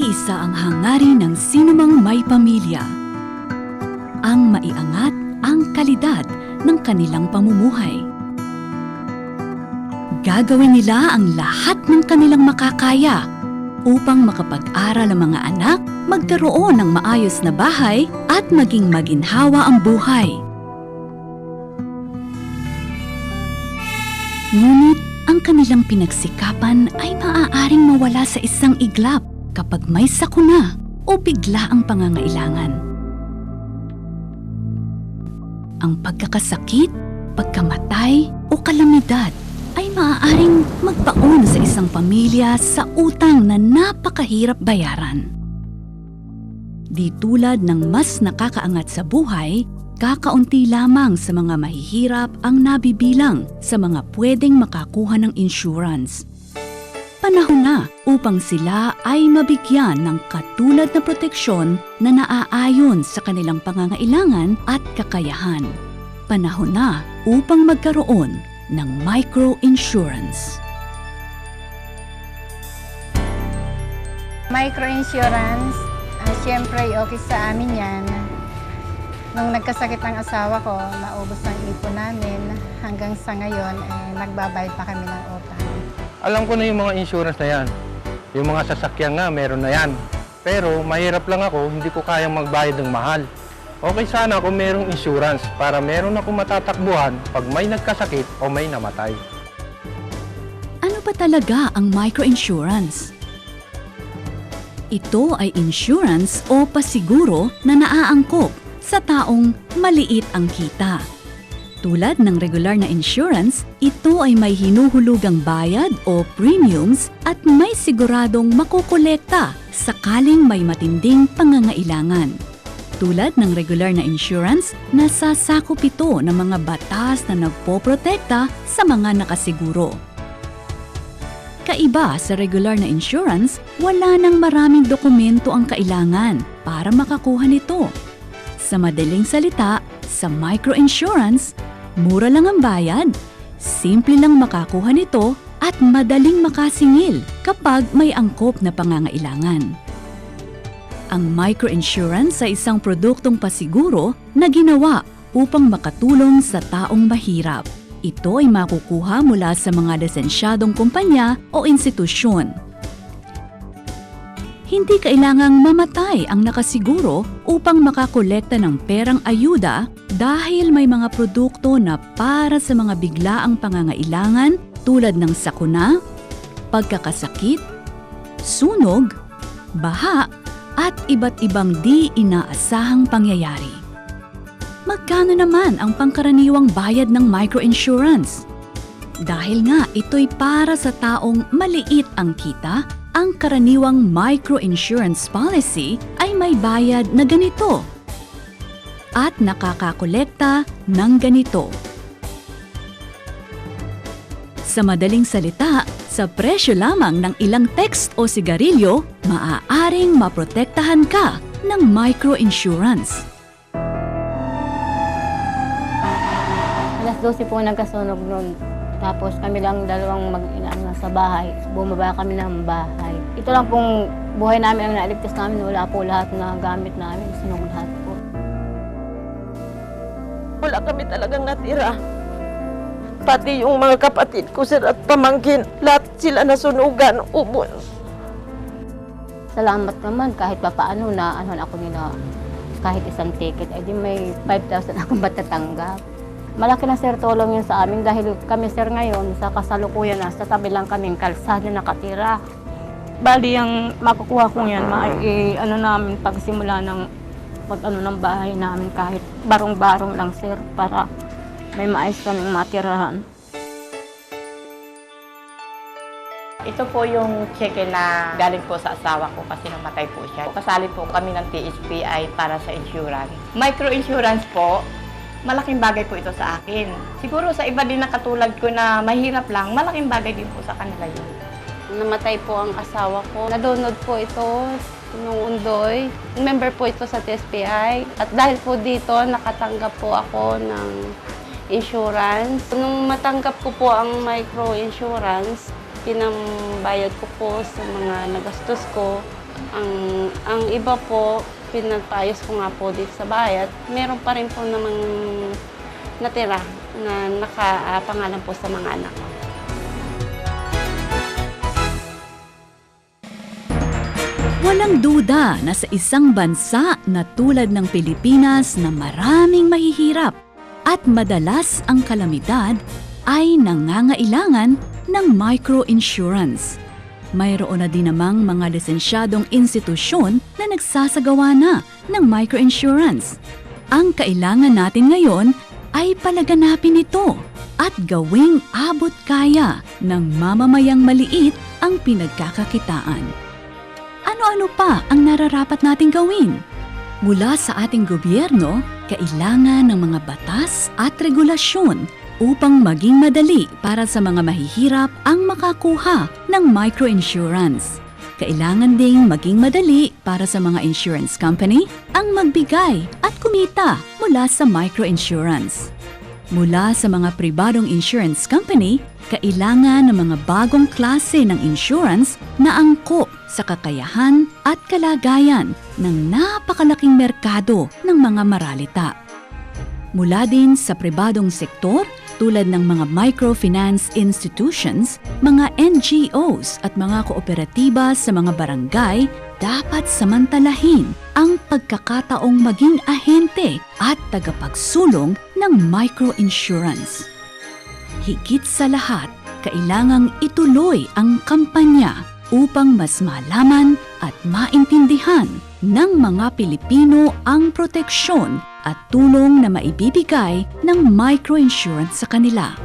Iisa ang hangarin ng sinumang may pamilya. Ang maiangat ang kalidad ng kanilang pamumuhay. Gagawin nila ang lahat ng kanilang makakaya upang makapag-aral ang mga anak, magkaroon ng maayos na bahay at maging maginhawa ang buhay. Ngunit ang kanilang pinagsikapan ay maaaring mawala sa isang iglap kapag may sakuna o bigla ang pangangailangan. Ang pagkakasakit, pagkamatay o kalamidad ay maaaring magbaon sa isang pamilya sa utang na napakahirap bayaran. Di tulad ng mas nakakaangat sa buhay, kakaunti lamang sa mga mahihirap ang nabibilang sa mga pwedeng makakuha ng insurance. Panahon na upang sila ay mabigyan ng katulad na proteksyon na naaayon sa kanilang pangangailangan at kakayahan. Panahon na upang magkaroon ng micro-insurance. Micro-insurance, siyempre okay sa amin yan. Nung nagkasakit ang asawa ko, naubos ang ipon namin. Hanggang sa ngayon, nagbabayad pa kami ng utang. Alam ko na yung mga insurance na yan. Yung mga sasakyan nga, meron na yan. Pero mahirap lang ako, hindi ko kayang magbayad ng mahal. Okay sana kung merong insurance para meron akong matatakbuhan pag may nagkasakit o may namatay. Ano ba talaga ang microinsurance? Ito ay insurance o pasiguro na naaangkop sa taong maliit ang kita. Tulad ng regular na insurance, ito ay may hinuhulugang bayad o premiums at may siguradong makukolekta sakaling may matinding pangangailangan. Tulad ng regular na insurance, nasasakop ito ng mga batas na nagpoprotekta sa mga nakasiguro. Kaiba sa regular na insurance, wala nang maraming dokumento ang kailangan para makakuha nito. Sa madaling salita, sa microinsurance, mura lang ang bayad, simple lang makakuha nito at madaling makasingil kapag may angkop na pangangailangan. Ang microinsurance ay isang produktong pasiguro na ginawa upang makatulong sa taong mahirap. Ito ay makukuha mula sa mga lisensyadong kumpanya o institusyon. Hindi kailangang mamatay ang nakasiguro upang makakolekta ng perang ayuda dahil may mga produkto na para sa mga biglaang pangangailangan tulad ng sakuna, pagkakasakit, sunog, baha, at iba't ibang di inaasahang pangyayari. Magkano naman ang pangkaraniwang bayad ng microinsurance? Dahil nga ito'y para sa taong maliit ang kita, ang karaniwang microinsurance policy ay may bayad na ganito at nakakakolekta ng ganito. Sa madaling salita, sa presyo lamang ng ilang text o sigarilyo, maaaring maprotektahan ka ng microinsurance. Alas 12 po nagkasunog noon. Tapos kami lang dalawang mag-ina sa bahay. Bumaba kami ng bahay. Ito lang pong buhay namin ang nailigtas namin. Wala po lahat na gamit namin. Sunog lahat po. Wala kami talagang natira. Pati yung mga kapatid ko, sir, at pamangkin, lahat sila nasunugan, ubos. Salamat naman kahit papaano na ako nila kahit isang ticket, ay di may 5,000 akong matatanggap. Malaki na, sir, tulong yun sa amin dahil kami, sir, ngayon sa kasalukuyan na sa tabi lang kaming kalsada nakatira. Bali, ang makukuha ko yan, namin pagsimula ng ng bahay namin kahit barong-barong lang, sir, para may maayos kaming matirahan. Ito po yung cheque na galing po sa asawa ko kasi namatay po siya. Kasali po kami ng TSPI para sa insurance. Micro-insurance po, malaking bagay po ito sa akin. Siguro sa iba din na katulad ko na mahirap lang, malaking bagay din po sa kanila yun. Namatay po ang asawa ko. Nadunod po ito nung Undoy. Member po ito sa TSPI. At dahil po dito, nakatanggap po ako ng insurance. Nung matanggap ko po ang micro-insurance, pinambayad ko po sa mga nagastos ko. Ang iba po, pinagpaayos ko nga po dito sa bahay at meron pa rin po namang natira na nakapangalan po sa mga anak ko. Walang duda na sa isang bansa na tulad ng Pilipinas na maraming mahihirap at madalas ang kalamidad ay nangangailangan ng microinsurance. Mayroon na din namang mga lisensyadong institusyon na nagsasagawa na ng microinsurance. Ang kailangan natin ngayon ay palaganapin ito at gawing abot kaya ng mamamayang maliit ang pinagkakakitaan. Ano-ano pa ang nararapat nating gawin? Mula sa ating gobyerno, kailangan ng mga batas at regulasyon upang maging madali para sa mga mahihirap ang makakuha ng microinsurance. Kailangan ding maging madali para sa mga insurance company ang magbigay at kumita mula sa microinsurance. Mula sa mga pribadong insurance company, kailangan ng mga bagong klase ng insurance na angkop sa kakayahan at kalagayan ng napakalaking merkado ng mga maralita. Mula din sa pribadong sektor tulad ng mga microfinance institutions, mga NGOs at mga kooperatiba sa mga barangay, dapat samantalahin ang pagkakataong maging ahente at tagapagsulong ng microinsurance. Higit sa lahat, kailangang ituloy ang kampanya upang mas malaman at maintindihan ng mga Pilipino ang proteksyon at tulong na maibibigay ng microinsurance sa kanila.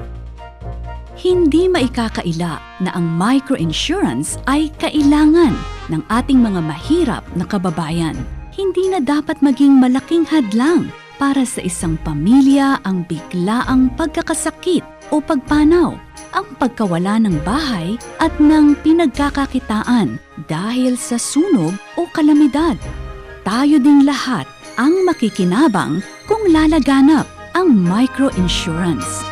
Hindi maikakaila na ang microinsurance ay kailangan ng ating mga mahirap na kababayan. Hindi na dapat maging malaking hadlang para sa isang pamilya ang biglaang pagkakasakit o pagpanaw, ang pagkawala ng bahay at ng pinagkakakitaan dahil sa sunog o kalamidad. Tayo ding lahat ang makikinabang kung lalaganap ang microinsurance.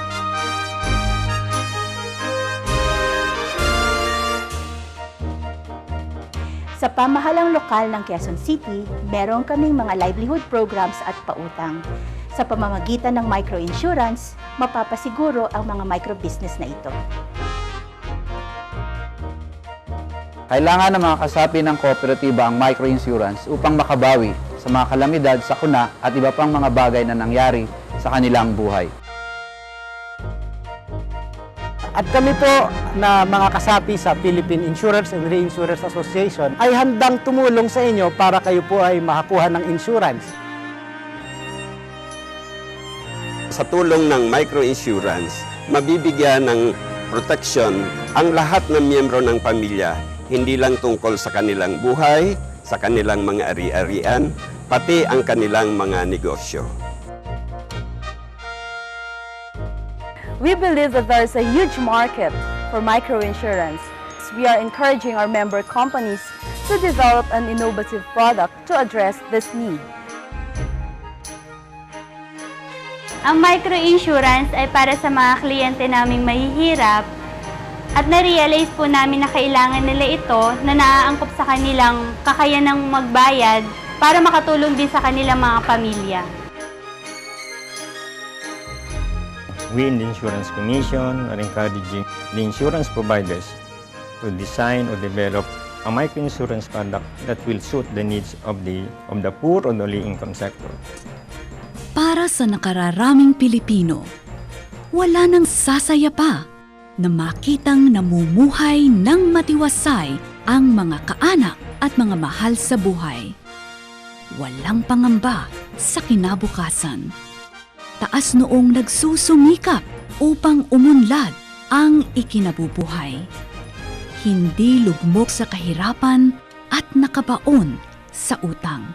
Sa pamahalang lokal ng Quezon City, meron kaming mga livelihood programs at pautang. Sa pamamagitan ng microinsurance, mapapasiguro ang mga microbusiness na ito. Kailangan ng mga kasapi ng kooperatiba ang microinsurance upang makabawi sa mga kalamidad, sakuna at iba pang mga bagay na nangyari sa kanilang buhay. At kami po na mga kasapi sa Philippine Insurance and Reinsurance Association ay handang tumulong sa inyo para kayo po ay makakuha ng insurance. Sa tulong ng microinsurance, mabibigyan ng proteksyon ang lahat ng miyembro ng pamilya, hindi lang tungkol sa kanilang buhay, sa kanilang mga ari-arian, pati ang kanilang mga negosyo. We believe that there is a huge market for microinsurance. We are encouraging our member companies to develop an innovative product to address this need. Ang microinsurance ay para sa mga kliyente naming mahihirap at na-realize po namin na kailangan nila ito na naaangkop sa kanilang kakayanang magbayad para makatulong din sa kanilang mga pamilya. We in the Insurance Commission are encouraging the insurance providers to design or develop a microinsurance product that will suit the needs of the poor or the low-income sector. Para sa nakararaming Pilipino, wala nang sasaya pa na makitang namumuhay ng matiwasay ang mga kaanak at mga mahal sa buhay. Walang pangamba sa kinabukasan. Taas noong nagsusumikap upang umunlad ang ikinabubuhay. Hindi lugmok sa kahirapan at nakabaon sa utang.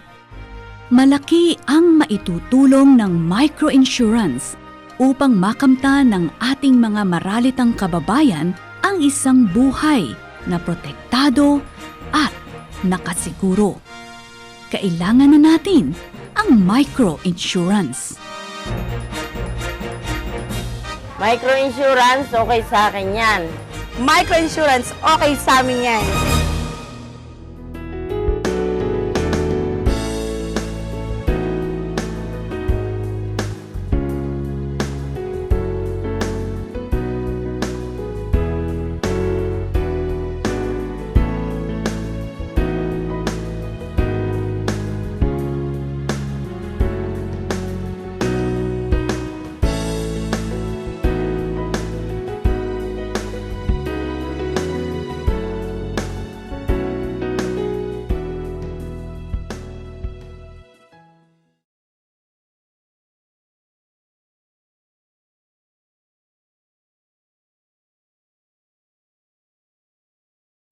Malaki ang maitutulong ng microinsurance upang makamtan ng ating mga maralitang kababayan ang isang buhay na protektado at nakasiguro. Kailangan na natin ang microinsurance. Microinsurance, okay sa akin yan. Microinsurance, okay sa amin yan.